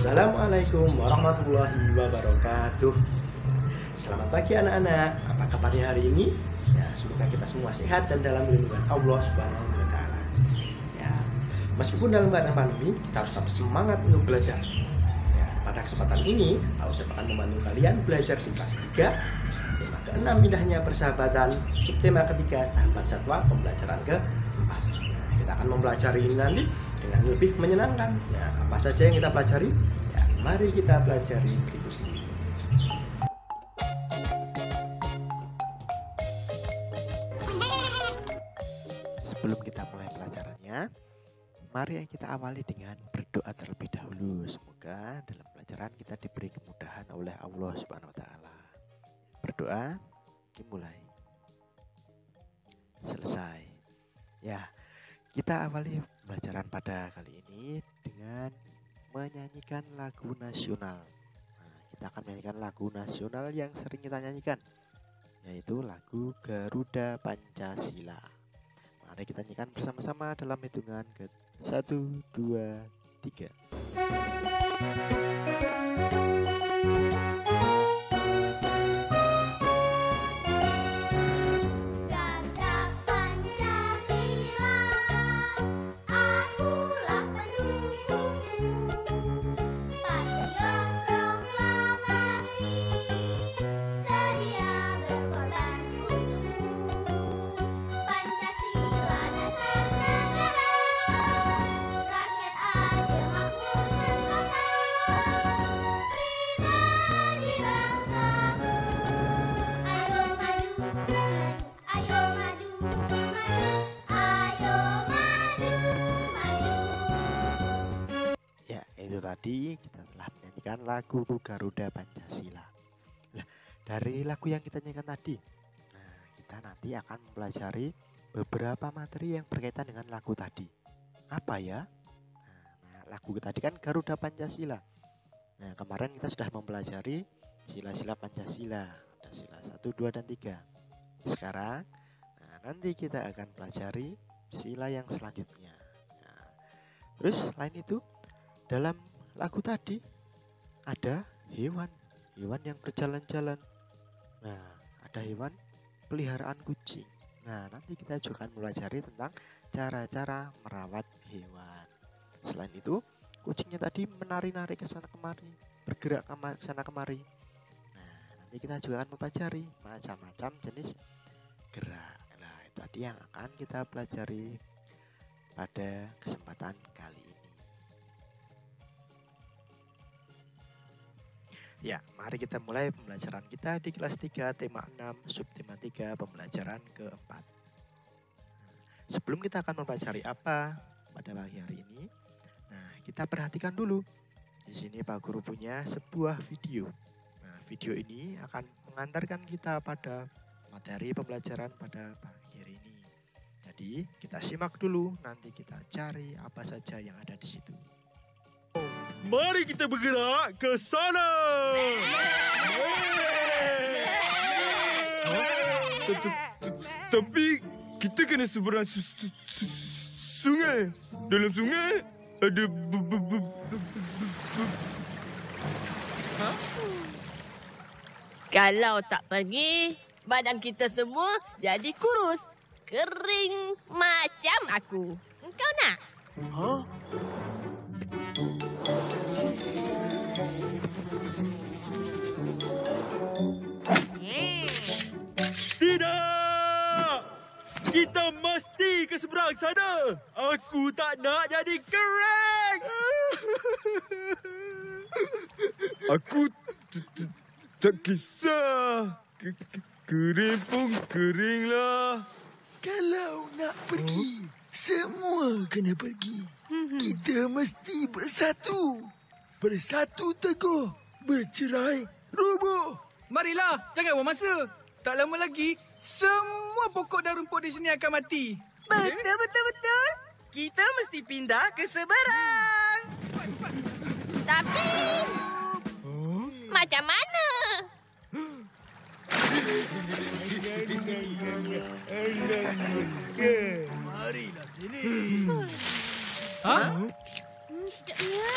Assalamualaikum warahmatullahi wabarakatuh. Selamat pagi anak-anak. Apa kabarnya hari ini? Ya, semoga kita semua sehat dan dalam lindungan Allah Subhanahu wa taala. Ya, meskipun dalam keadaan pandemi, kita harus tetap semangat untuk belajar. Ya, pada kesempatan ini, Ausep akan membantu kalian belajar di kelas 3. Tema ke-6 indahnya persahabatan, subtema ketiga sahabat satwa, pembelajaran ke-4. Kita akan mempelajari ini nanti dengan lebih menyenangkan. Ya, apa saja yang kita pelajari? Ya, mari kita pelajari berikut ini. Sebelum kita mulai pelajarannya, mari kita awali dengan berdoa terlebih dahulu. Semoga dalam pelajaran kita diberi kemudahan oleh Allah Subhanahu wa taala. Berdoa, dimulai. Selesai. Ya, kita awali pelajaran pada kali ini dengan menyanyikan lagu nasional. Nah, kita akan menyanyikan lagu nasional yang sering kita nyanyikan, yaitu lagu Garuda Pancasila. Mari kita nyanyikan bersama-sama dalam hitungan ke 1, 2, 3. Tadi kita telah menyanyikan lagu Garuda Pancasila. Nah, dari lagu yang kita nyanyikan tadi, kita nanti akan mempelajari beberapa materi yang berkaitan dengan lagu tadi. Apa ya? Nah, lagu tadi kan Garuda Pancasila. Nah, kemarin kita sudah mempelajari sila-sila Pancasila. Ada sila 1, 2, dan 3. Sekarang, nanti kita akan pelajari sila yang selanjutnya. Nah, terus selain itu, dalam lagu tadi ada hewan yang berjalan-jalan. Nah, ada hewan peliharaan kucing. Nah, nanti kita juga akan belajar tentang cara-cara merawat hewan. Selain itu, kucingnya tadi menari-nari ke sana kemari, bergerak ke sana kemari. Nah, nanti kita juga akan mempelajari macam-macam jenis gerak. Nah, itu tadi yang akan kita pelajari pada kesempatan kali ini. Ya, mari kita mulai pembelajaran kita di kelas 3, tema 6, subtema 3, pembelajaran ke-4. Sebelum kita akan mempelajari apa pada pagi hari ini, kita perhatikan dulu. Di sini Pak Guru punya sebuah video. Nah, video ini akan mengantarkan kita pada materi pembelajaran pada pagi hari ini. Jadi, kita simak dulu, nanti kita cari apa saja yang ada di situ. Mari kita bergerak ke sana. Tapi kita kena seberang sungai. Dalam sungai ada Kalau tak pergi, badan kita semua jadi kurus, kering macam aku. Engkau nak? Hah? Tidak! Kita mesti ke seberang sana. Aku tak nak jadi kering. Aku tak kisah. Kering pun keringlah. Kalau nak pergi, semua kena pergi. Kita mesti bersatu. Bersatu teguh, bercerai roboh. Marilah, jangan buang masa. Tak lama lagi, semua pokok dan rumput di sini akan mati. Betul. Kita mesti pindah ke seberang. Tapi, macam mana? Marilah sini. Hah? Sedapnya.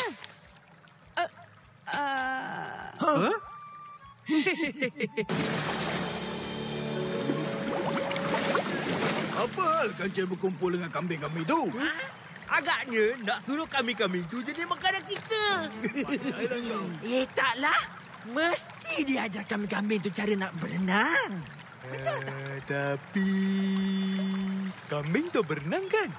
Apa hal Kancil berkumpul dengan kambing-kambing itu? Agaknya nak suruh kambing-kambing tu jadi makanan kita. Taklah. Mesti dia ajar kambing-kambing tu cara nak berenang. Tapi kambing tu berenang kan?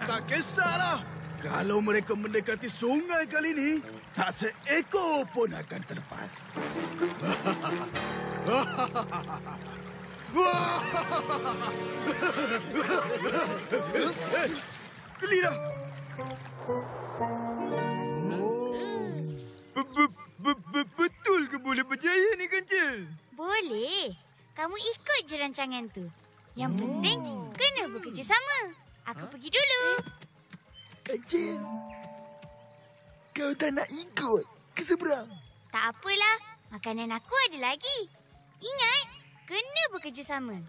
Tak kisahlah. Kalau mereka mendekati sungai kali ini, tak seekor pun akan terlepas. Gelilah. Betul ke boleh berjaya ni Kancil? Boleh. Kamu ikut je rancangan tu. Yang penting, kena bekerjasama. Aku pergi dulu. Kancil, kau tak nak ikut ke seberang? Tak apalah. Makanan aku ada lagi. Ingat, kena bekerjasama.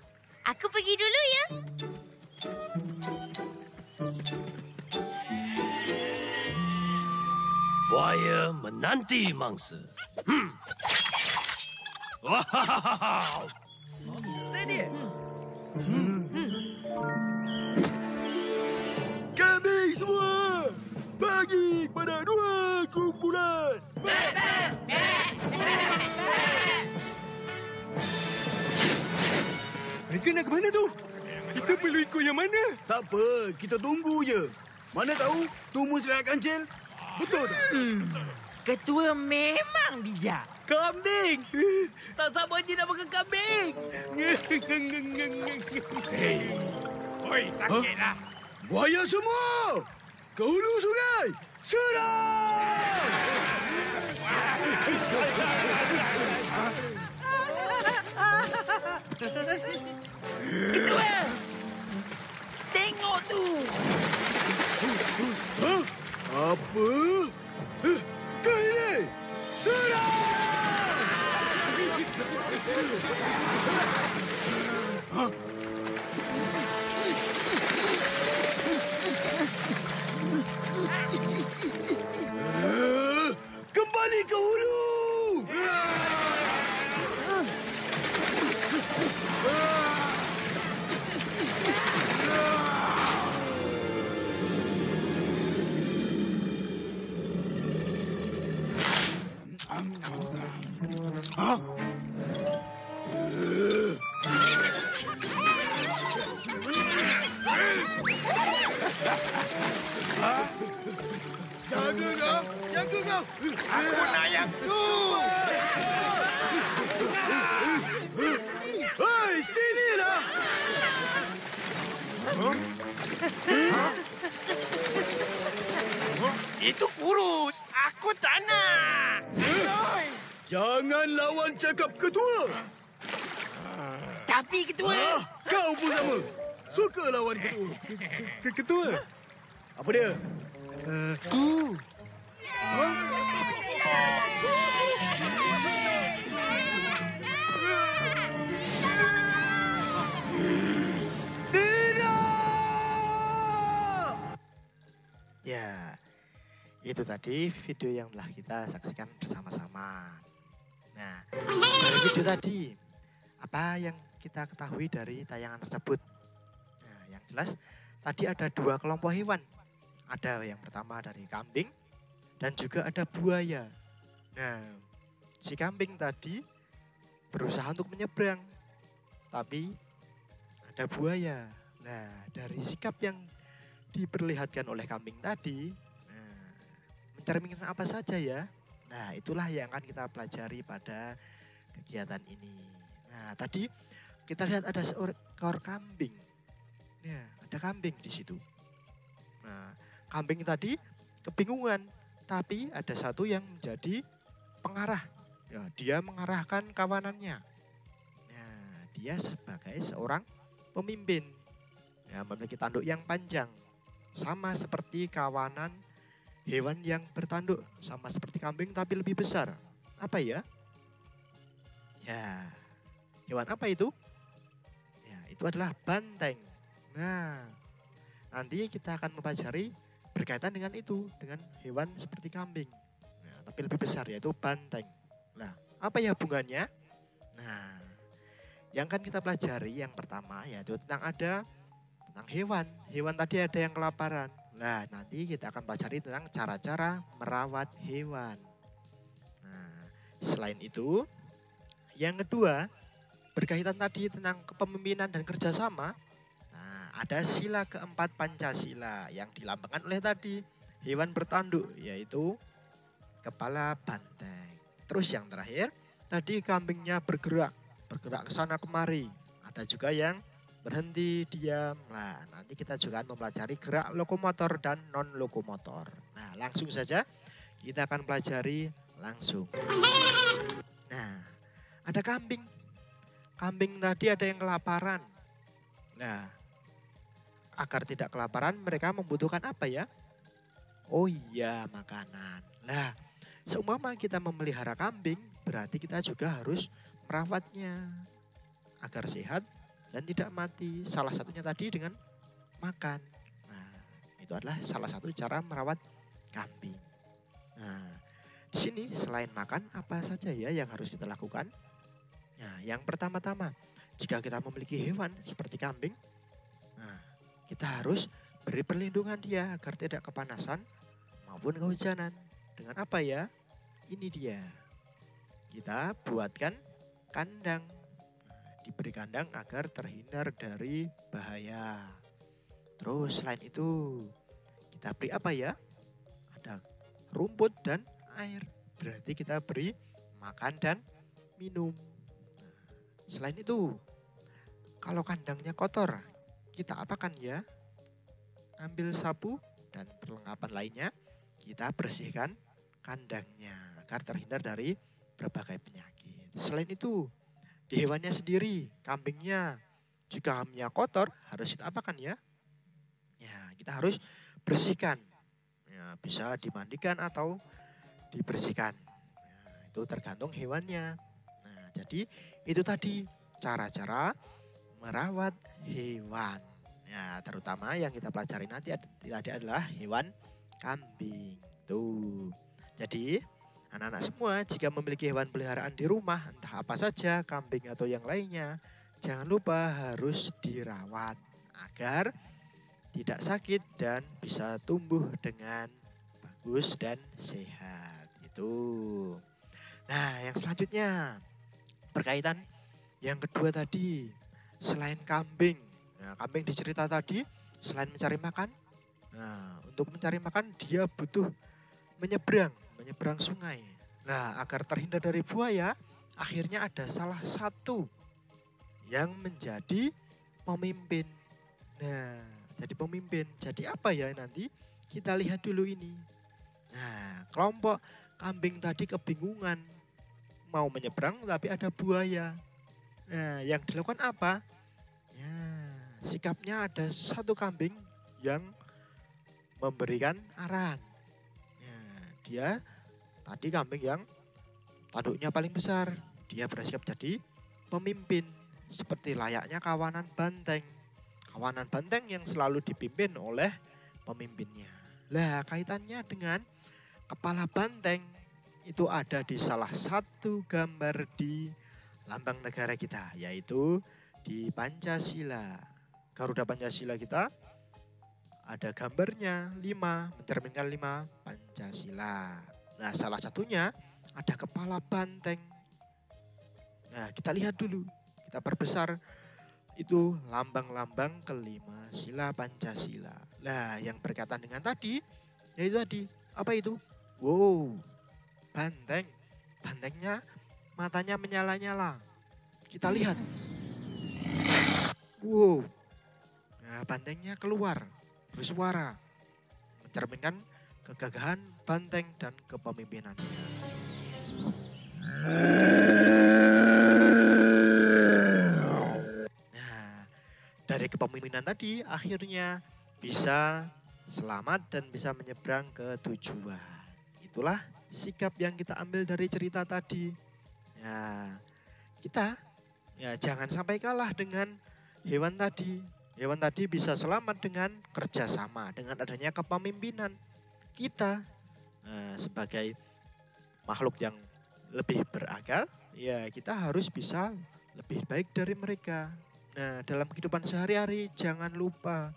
Aku pergi dulu ya. Buaya menanti mangsa. Wow. Kambing semua, bagi kepada 2 kumpulan. Mereka nak ke mana tu? Kita perlu ikut yang mana? Tak apa, kita tunggu je. Mana tahu Tumu selamat Kancil. Betul tak? Ketua memang bijak. Kambing! Tak sabar je nak makan kambing! Oi, sakitlah. Buaya semua, ke hulu sungai. Serang! Ketua! Tengok tu! Apa? Kau ini! Serang! Kembali ke hulu! Jaga kau! Jaga kau! Aku nak yang tu! Hei, sinilah! Itu kurus. Aku tak nak. Jangan lawan cakap ketua! Tapi ketua... Kau pun sama! Suka lawan ketua! Ketua? Apa dia? Aku! Ya, itu tadi video yang telah kita saksikan bersama-sama. Nah, dari video tadi, apa yang kita ketahui dari tayangan tersebut? Nah, yang jelas tadi ada 2 kelompok hewan. Ada yang pertama dari kambing dan juga ada buaya. Nah, si kambing tadi berusaha untuk menyeberang, tapi ada buaya. Nah, dari sikap yang diperlihatkan oleh kambing tadi, mencerminkan apa saja ya? Nah, itulah yang akan kita pelajari pada kegiatan ini. Nah, tadi kita lihat ada seekor kambing. Ya, ada kambing di situ. Nah, kambing tadi kebingungan, tapi ada satu yang menjadi pengarah. Ya, dia mengarahkan kawanannya. Nah, dia sebagai seorang pemimpin. Ya, memiliki tanduk yang panjang. Sama seperti kawanan hewan yang bertanduk, sama seperti kambing tapi lebih besar. Apa ya? Ya, hewan apa itu? Ya, itu adalah banteng. Nah, nanti kita akan mempelajari berkaitan dengan itu, dengan hewan seperti kambing. Nah, tapi lebih besar yaitu banteng. Nah, apa ya hubungannya? Nah, yang kan kita pelajari yang pertama yaitu tentang hewan. Hewan tadi ada yang kelaparan. Nah, nanti kita akan pelajari tentang cara-cara merawat hewan. Nah, selain itu, yang kedua berkaitan tadi tentang kepemimpinan dan kerjasama. Nah, ada sila keempat Pancasila yang dilambangkan oleh tadi hewan bertanduk, yaitu kepala banteng. Terus yang terakhir, tadi kambingnya bergerak ke sana kemari. Ada juga yang berhenti, diam. Nah, nanti kita juga akan mempelajari gerak lokomotor dan non-lokomotor. Nah, langsung saja kita akan pelajari langsung. Nah, ada kambing. Kambing tadi ada yang kelaparan. Nah, agar tidak kelaparan mereka membutuhkan apa ya? Oh iya, makanan. Nah, seumpama kita memelihara kambing, berarti kita juga harus merawatnya agar sehat dan tidak mati. Salah satunya tadi dengan makan. Nah, itu adalah salah satu cara merawat kambing. Nah, di sini selain makan apa saja ya yang harus kita lakukan? Nah, yang pertama-tama, jika kita memiliki hewan seperti kambing, nah, kita harus beri perlindungan dia agar tidak kepanasan maupun kehujanan. Dengan apa ya? Ini dia. Kita buatkan kandang. Diberi kandang agar terhindar dari bahaya. Terus selain itu kita beri apa ya? Ada rumput dan air. Berarti kita beri makan dan minum. Selain itu, kalau kandangnya kotor, kita apakan ya? Ambil sapu dan perlengkapan lainnya, kita bersihkan kandangnya agar terhindar dari berbagai penyakit. Selain itu, di hewannya sendiri, kambingnya, jika hamnya kotor, harus kita apakan ya? Ya, kita harus bersihkan. Ya, bisa dimandikan atau dibersihkan. Ya, itu tergantung hewannya. Nah, jadi itu tadi cara-cara merawat hewan. Ya, terutama yang kita pelajari nanti tadi adalah hewan kambing. Tuh. Jadi anak-anak semua jika memiliki hewan peliharaan di rumah, entah apa saja, kambing atau yang lainnya, jangan lupa harus dirawat agar tidak sakit dan bisa tumbuh dengan bagus dan sehat. Itu. Nah, yang selanjutnya berkaitan yang kedua tadi, selain kambing. Nah, kambing di cerita tadi selain mencari makan, nah, untuk mencari makan dia butuh menyeberang sungai. Nah, agar terhindar dari buaya, akhirnya ada salah satu yang menjadi pemimpin. Nah, jadi pemimpin. Jadi apa ya nanti? Kita lihat dulu ini. Nah, kelompok kambing tadi kebingungan. Mau menyeberang tapi ada buaya. Nah, yang dilakukan apa? Ya, sikapnya ada satu kambing yang memberikan arahan. Ya, dia tadi kambing yang tanduknya paling besar. Dia bersikap jadi pemimpin. Seperti layaknya kawanan banteng. Kawanan banteng yang selalu dipimpin oleh pemimpinnya. Lah, kaitannya dengan kepala banteng itu ada di salah satu gambar di lambang negara kita, yaitu di Pancasila. Garuda Pancasila kita ada gambarnya 5, mencerminkan 5 Pancasila. Nah, salah satunya ada kepala banteng. Nah, kita lihat dulu, kita perbesar itu lambang-lambang kelima sila Pancasila. Nah, yang berkaitan dengan tadi, yaitu tadi, apa itu? Wow, banteng. Bantengnya matanya menyala-nyala. Kita lihat. Wow. Nah, bantengnya keluar, bersuara. Mencerminkan kegagahan banteng dan kepemimpinannya. Nah, dari kepemimpinan tadi akhirnya bisa selamat dan bisa menyeberang ke tujuan. Itulah sikap yang kita ambil dari cerita tadi. Ya, kita ya jangan sampai kalah dengan hewan tadi. Hewan tadi bisa selamat dengan kerjasama, dengan adanya kepemimpinan. Kita sebagai makhluk yang lebih berakal, ya kita harus bisa lebih baik dari mereka. Nah, dalam kehidupan sehari-hari jangan lupa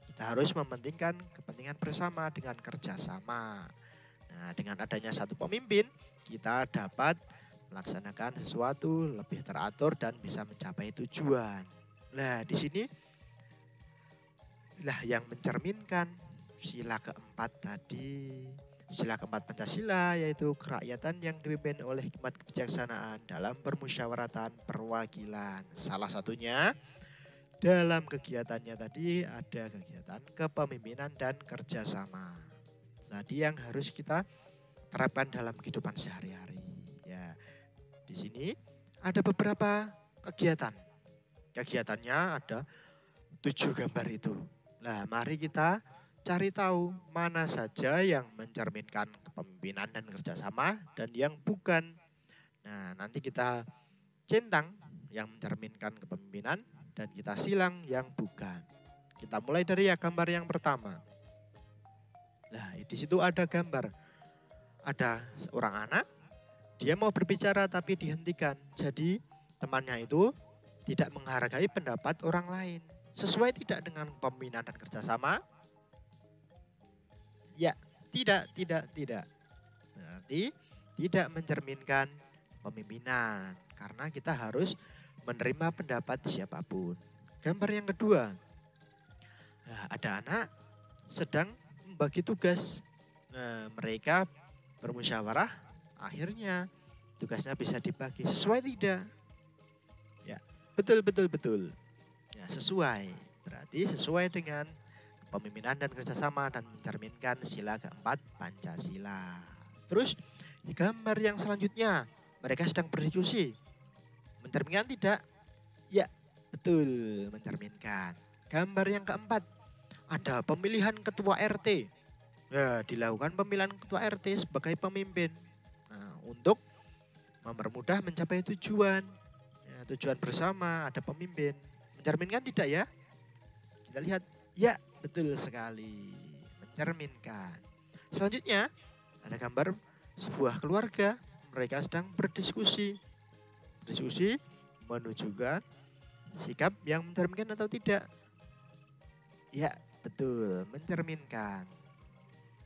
kita harus mementingkan kepentingan bersama dengan kerjasama. Nah, dengan adanya satu pemimpin, kita dapat melaksanakan sesuatu lebih teratur dan bisa mencapai tujuan. Nah, di sini lah yang mencerminkan sila keempat tadi. Sila keempat Pancasila yaitu kerakyatan yang dipimpin oleh hikmat kebijaksanaan dalam permusyawaratan perwakilan. Salah satunya dalam kegiatannya tadi ada kegiatan kepemimpinan dan kerjasama. Tadi yang harus kita terapkan dalam kehidupan sehari-hari. Ya, di sini ada beberapa kegiatan. Kegiatannya ada 7 gambar itu. Nah, mari kita cari tahu mana saja yang mencerminkan kepemimpinan dan kerjasama dan yang bukan. Nah, nanti kita centang yang mencerminkan kepemimpinan dan kita silang yang bukan. Kita mulai dari gambar yang pertama. Nah, di situ ada gambar. Ada seorang anak, dia mau berbicara tapi dihentikan. Jadi temannya itu tidak menghargai pendapat orang lain. Sesuai tidak dengan kepemimpinan dan kerjasama? Ya, tidak. Berarti tidak mencerminkan kepemimpinan. Karena kita harus menerima pendapat siapapun. Gambar yang kedua. Nah, ada anak sedang membagi tugas. Nah, mereka bermusyawarah, akhirnya tugasnya bisa dibagi. Sesuai tidak? Ya, betul. Ya, sesuai. Berarti sesuai dengan kepemimpinan dan kerjasama dan mencerminkan sila keempat Pancasila. Terus di gambar yang selanjutnya, mereka sedang berdiskusi. Mencerminkan tidak? Ya, betul, mencerminkan. Gambar yang keempat, ada pemilihan ketua RT. Ya, dilakukan pemilihan ketua RT sebagai pemimpin. Nah, untuk mempermudah mencapai tujuan. Ya, tujuan bersama, ada pemimpin. Mencerminkan tidak ya? Kita lihat, ya betul sekali, mencerminkan. Selanjutnya, ada gambar sebuah keluarga. Mereka sedang berdiskusi. Diskusi menunjukkan sikap yang mencerminkan atau tidak. Ya, betul, mencerminkan.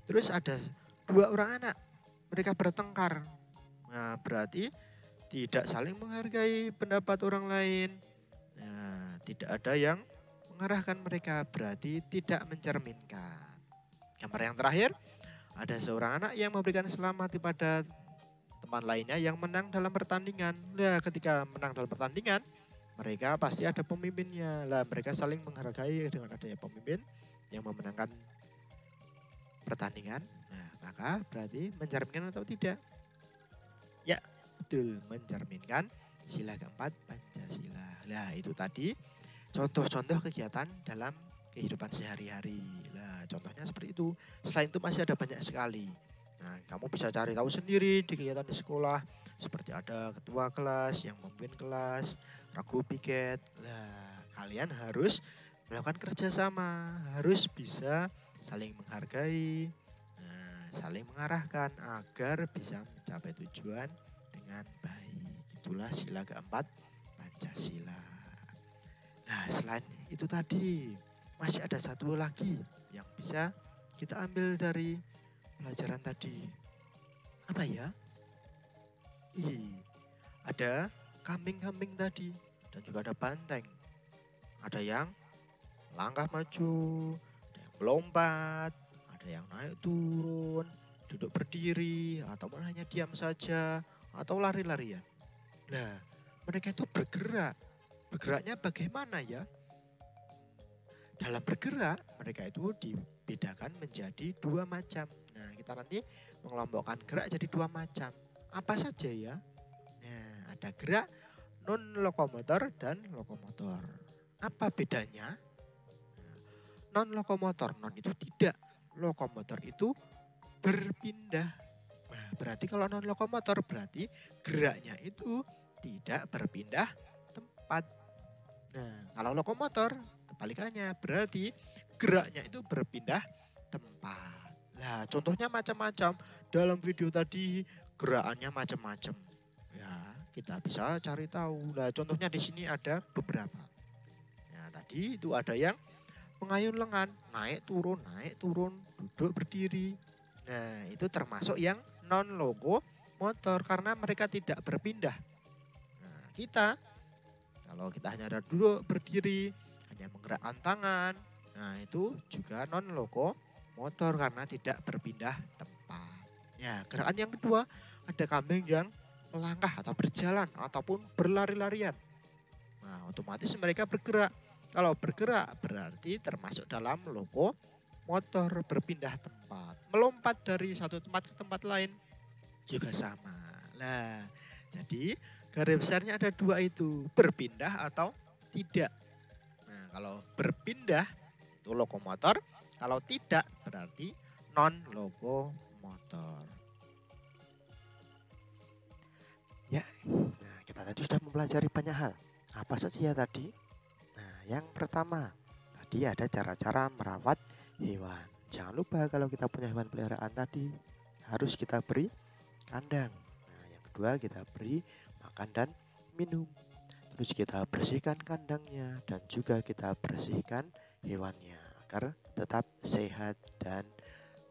Terus ada 2 orang anak, mereka bertengkar. Nah, berarti tidak saling menghargai pendapat orang lain. Nah, tidak ada yang mengarahkan mereka, berarti tidak mencerminkan. Gambar yang terakhir, ada seorang anak yang memberikan selamat kepada teman lainnya yang menang dalam pertandingan. Nah, ketika menang dalam pertandingan, mereka pasti ada pemimpinnya. Lah, mereka saling menghargai dengan adanya pemimpin yang memenangkan pertandingan. Nah, maka berarti mencerminkan atau tidak? Ya, betul, mencerminkan sila keempat Pancasila. Nah, itu tadi contoh-contoh kegiatan dalam kehidupan sehari-hari. Nah, contohnya seperti itu. Selain itu masih ada banyak sekali. Nah, kamu bisa cari tahu sendiri di kegiatan di sekolah. Seperti ada ketua kelas yang memimpin kelas, regu piket. Nah, kalian harus melakukan kerjasama, harus bisa saling menghargai, saling mengarahkan agar bisa mencapai tujuan dengan baik. Itulah sila keempat Pancasila. Nah, selain itu tadi masih ada satu lagi yang bisa kita ambil dari pelajaran tadi. Apa ya? Ada kambing-kambing tadi dan juga ada banteng. Ada yang langkah maju, ada yang melompat, ada yang naik turun, duduk berdiri, atau hanya diam saja, atau lari-lari ya. Nah, mereka itu bergerak. Bergeraknya bagaimana ya? Dalam bergerak, mereka itu dibedakan menjadi 2 macam. Nah, kita nanti mengelompokkan gerak jadi 2 macam. Apa saja ya? Nah, ada gerak non-lokomotor dan lokomotor. Apa bedanya? Non-lokomotor, non itu tidak. Lokomotor itu berpindah. Nah, berarti kalau non-lokomotor berarti geraknya itu tidak berpindah tempat. Nah, kalau lokomotor kebalikannya berarti geraknya itu berpindah tempat. Nah, contohnya macam-macam. Dalam video tadi gerakannya macam-macam. kita bisa cari tahu. Nah, contohnya di sini ada beberapa. Nah, tadi itu ada yang mengayun lengan, naik turun, duduk berdiri. Nah, itu termasuk yang non lokomotor karena mereka tidak berpindah. Nah, kita kalau kita hanya ada duduk berdiri, hanya menggerakkan tangan, nah itu juga non lokomotor karena tidak berpindah tempat. Ya, gerakan yang kedua ada kambing yang melangkah atau berjalan ataupun berlari-larian. Nah, otomatis mereka bergerak. Kalau bergerak berarti termasuk dalam lokomotor, berpindah tempat. Melompat dari satu tempat ke tempat lain juga sama. Nah, jadi garis besarnya ada dua itu, berpindah atau tidak. Nah, kalau berpindah itu lokomotor, kalau tidak berarti non lokomotor. Ya, nah kita tadi sudah mempelajari banyak hal. Apa saja ya tadi? Nah, yang pertama, tadi ada cara-cara merawat hewan. Jangan lupa kalau kita punya hewan peliharaan tadi, harus kita beri kandang. Nah, yang kedua kita beri makan dan minum. Terus kita bersihkan kandangnya dan juga kita bersihkan hewannya agar tetap sehat dan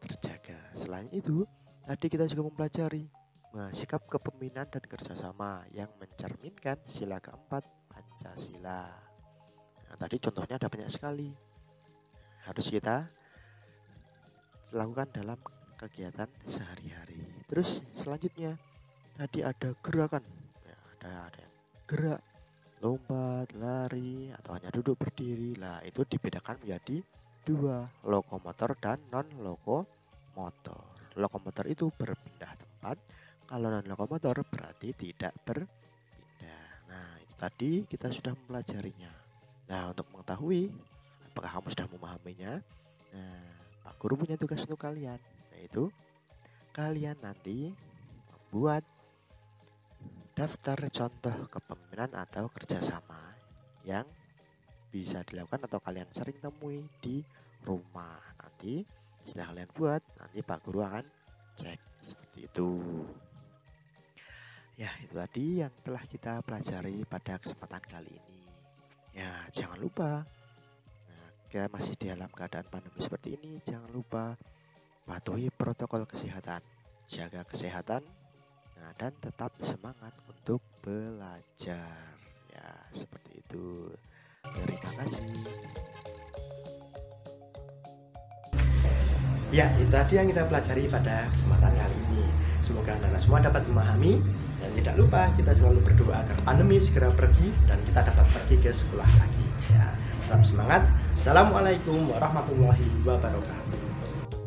terjaga. Selain itu, tadi kita juga mempelajari sikap kepemimpinan dan kerjasama yang mencerminkan sila keempat Pancasila. Nah, tadi contohnya ada banyak sekali. Harus kita lakukan dalam kegiatan sehari-hari. Terus selanjutnya tadi ada gerakan. Ya, ada yang gerak, lompat, lari, atau hanya duduk berdiri. Lah itu dibedakan menjadi dua, lokomotor dan non lokomotor. Lokomotor itu berpindah tempat. Kalau non lokomotor berarti tidak berpindah. Nah, itu tadi kita sudah mempelajarinya. Nah, untuk mengetahui apakah kamu sudah memahaminya, nah, Pak Guru punya tugas untuk kalian, yaitu kalian nanti membuat daftar contoh kepemimpinan atau kerjasama yang bisa dilakukan atau kalian sering temui di rumah. Nanti setelah kalian buat, nanti Pak Guru akan cek seperti itu. Ya, itu tadi yang telah kita pelajari pada kesempatan kali ini. Ya, jangan lupa, nah, kita masih di dalam keadaan pandemi seperti ini, jangan lupa patuhi protokol kesehatan, jaga kesehatan, nah, dan tetap semangat untuk belajar. Ya, seperti itu. Terima kasih. Ya, itu tadi yang kita pelajari pada kesempatan kali ini. Semoga anda semua dapat memahami. Dan tidak lupa kita selalu berdoa agar pandemi segera pergi dan kita dapat pergi ke sekolah lagi. Ya, tetap semangat. Assalamualaikum warahmatullahi wabarakatuh.